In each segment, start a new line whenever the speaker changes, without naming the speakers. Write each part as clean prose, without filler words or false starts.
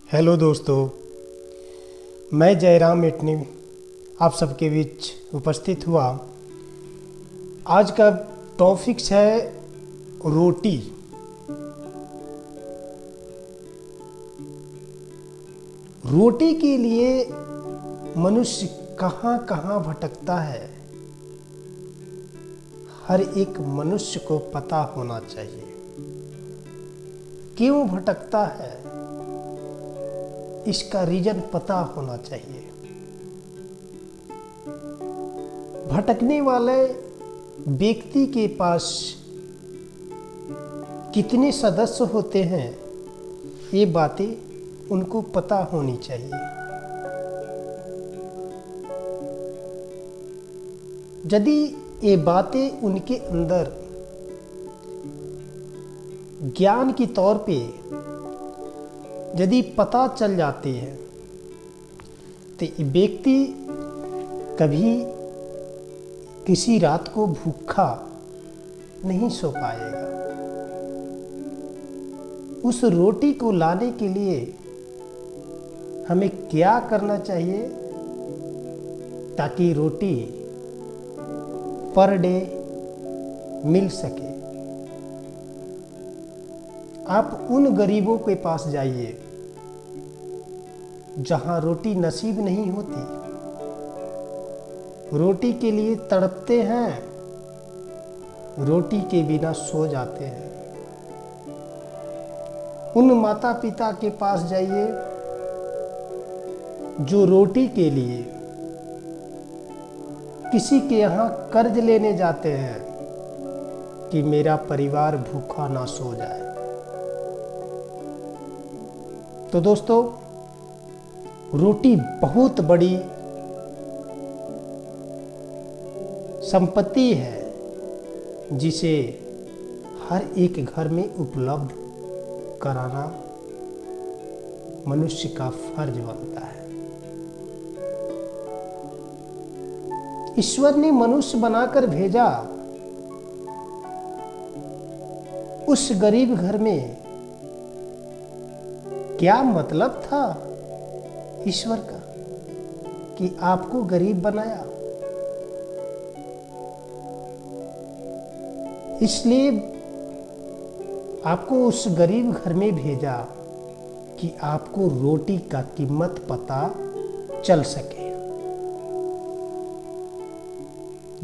Hello दोस्तों, मैं Jairam matinee आप सबके बीच उपस्थित हुआ। आज का टॉपिक्स है रोटी। रोटी के लिए मनुष्य कहाँ कहाँ भटकता है, हर एक मनुष्य को पता होना चाहिए। क्यों भटकता है, इसका रीजन पता होना चाहिए। भटकने वाले व्यक्ति के पास कितने सदस्य होते हैं, ये बातें उनको पता होनी चाहिए। यदि ये बातें उनके अंदर ज्ञान के तौर पे यदि पता चल जाती है तो व्यक्ति कभी किसी रात को भूखा नहीं सो पाएगा। उस रोटी को लाने के लिए हमें क्या करना चाहिए ताकि रोटी पर डे मिल सके। आप उन गरीबों के पास जाइए जहां रोटी नसीब नहीं होती, रोटी के लिए तड़पते हैं, रोटी के बिना सो जाते हैं। उन माता पिता के पास जाइए जो रोटी के लिए किसी के यहाँ कर्ज लेने जाते हैं कि मेरा परिवार भूखा ना सो जाए। तो दोस्तों, रोटी बहुत बड़ी संपत्ति है जिसे हर एक घर में उपलब्ध कराना मनुष्य का फर्ज बनता है। ईश्वर ने मनुष्य बनाकर भेजा, उस गरीब घर में क्या मतलब था ईश्वर का कि आपको गरीब बनाया। इसलिए आपको उस गरीब घर में भेजा कि आपको रोटी का कीमत पता चल सके।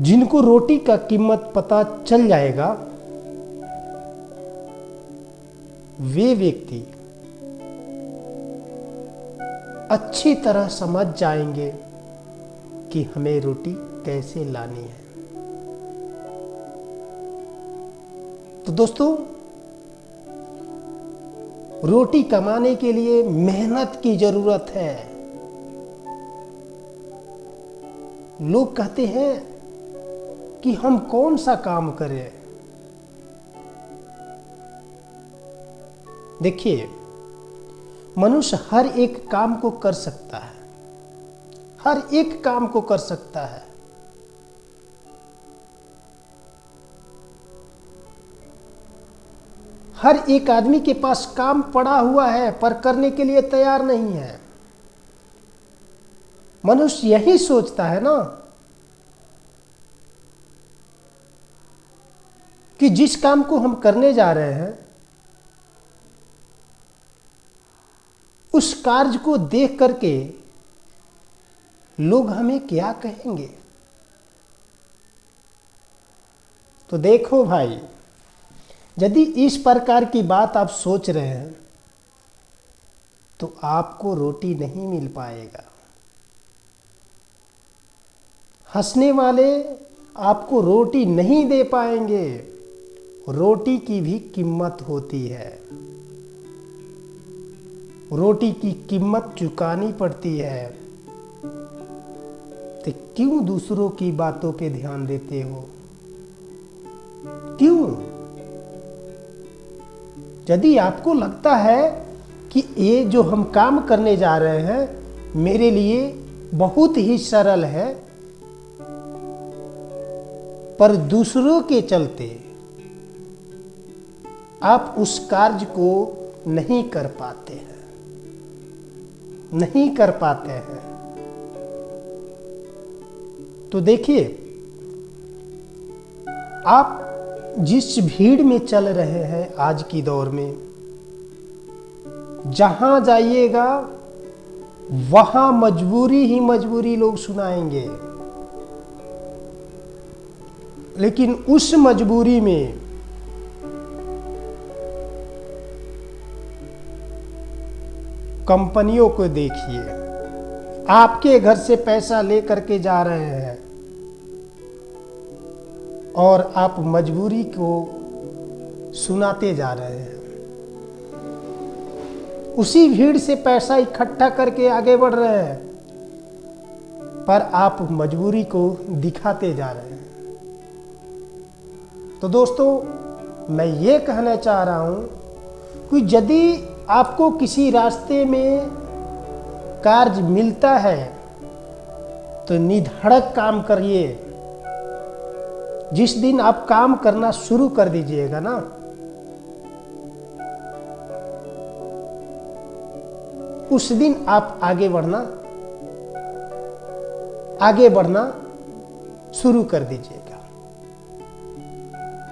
जिनको रोटी का कीमत पता चल जाएगा वे व्यक्ति अच्छी तरह समझ जाएंगे कि हमें रोटी कैसे लानी है। तो दोस्तों, रोटी कमाने के लिए मेहनत की जरूरत है। लोग कहते हैं कि हम कौन सा काम करें। देखिए, मनुष्य हर एक काम को कर सकता है, हर एक काम को कर सकता है। हर एक आदमी के पास काम पड़ा हुआ है पर करने के लिए तैयार नहीं है। मनुष्य यही सोचता है ना कि जिस काम को हम करने जा रहे हैं उस कार्य को देख करके लोग हमें क्या कहेंगे। तो देखो भाई, यदि इस प्रकार की बात आप सोच रहे हैं तो आपको रोटी नहीं मिल पाएगा। हंसने वाले आपको रोटी नहीं दे पाएंगे। रोटी की भी कीमत होती है, रोटी की कीमत चुकानी पड़ती है। तो क्यों दूसरों की बातों पे ध्यान देते हो? क्यों? यदि आपको लगता है कि ये जो हम काम करने जा रहे हैं मेरे लिए बहुत ही सरल है, पर दूसरों के चलते आप उस कार्य को नहीं कर पाते हैं, नहीं कर पाते हैं। तो देखिए, आप जिस भीड़ में चल रहे हैं आज की दौर में, जहां जाइएगा वहां मजबूरी ही मजबूरी लोग सुनाएंगे। लेकिन उस मजबूरी में कंपनियों को देखिए, आपके घर से पैसा लेकर के जा रहे हैं और आप मजबूरी को सुनाते जा रहे हैं। उसी भीड़ से पैसा इकट्ठा करके आगे बढ़ रहे हैं, पर आप मजबूरी को दिखाते जा रहे हैं। तो दोस्तों, मैं ये कहना चाह रहा हूं कि यदि आपको किसी रास्ते में कार्य मिलता है तो निधड़क काम करिए। जिस दिन आप काम करना शुरू कर दीजिएगा ना, उस दिन आप आगे बढ़ना शुरू कर दीजिएगा।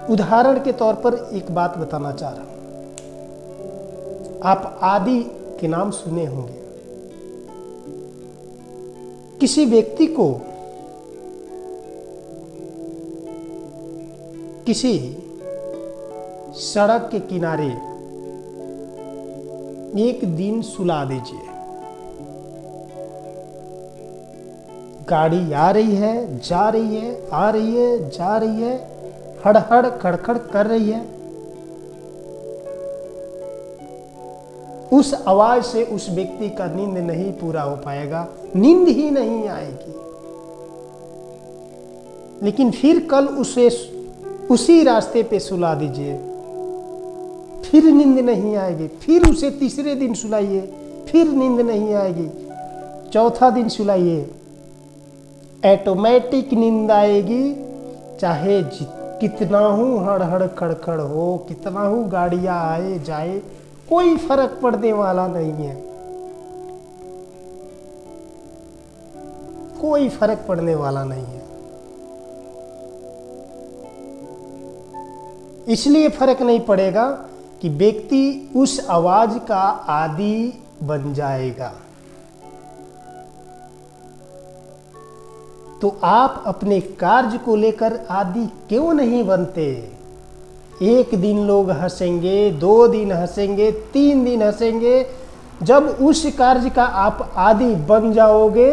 उदाहरण के तौर पर एक बात बताना चाह रहा हूं। आप आदि के नाम सुने होंगे। किसी व्यक्ति को किसी सड़क के किनारे एक दिन सुला दीजिए। गाड़ी आ रही है, जा रही है, आ रही है, जा रही है, हड़हड़ खड़खड़ कर रही है। उस आवाज से उस व्यक्ति का नींद नहीं पूरा हो पाएगा, नींद ही नहीं आएगी। लेकिन फिर कल उसे उसी रास्ते पे सुला दीजिए, फिर नींद नहीं आएगी। फिर उसे तीसरे दिन सुलाइए, फिर नींद नहीं आएगी। चौथा दिन सुलाइए, ऑटोमेटिक नींद आएगी। चाहे कितना हूँ हड़हड़ खड़खड़ हो, कितना हूँ गाड़ियां आए जाए, कोई फर्क पड़ने वाला नहीं है। कोई फर्क पड़ने वाला नहीं है। इसलिए फर्क नहीं पड़ेगा कि व्यक्ति उस आवाज का आदी बन जाएगा। तो आप अपने कार्य को लेकर आदी क्यों नहीं बनते? एक दिन लोग हंसेंगे, 2 दिन हंसेंगे, 3 दिन हंसेंगे। जब उस कार्य का आप आदी बन जाओगे,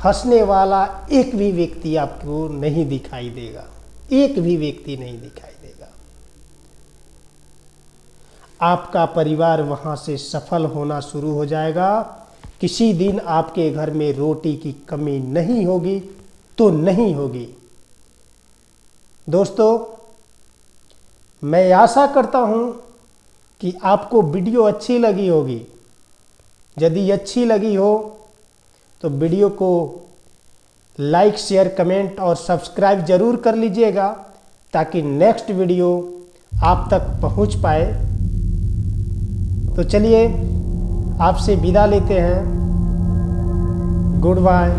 हंसने वाला एक भी व्यक्ति आपको नहीं दिखाई देगा। एक भी व्यक्ति नहीं दिखाई देगा। आपका परिवार वहां से सफल होना शुरू हो जाएगा। किसी दिन आपके घर में रोटी की कमी नहीं होगी तो नहीं होगी। दोस्तों, मैं आशा करता हूं कि आपको वीडियो अच्छी लगी होगी। यदि अच्छी लगी हो तो वीडियो को लाइक, शेयर, कमेंट और सब्सक्राइब जरूर कर लीजिएगा, ताकि नेक्स्ट वीडियो आप तक पहुंच पाए। तो चलिए आपसे विदा लेते हैं। Good bye.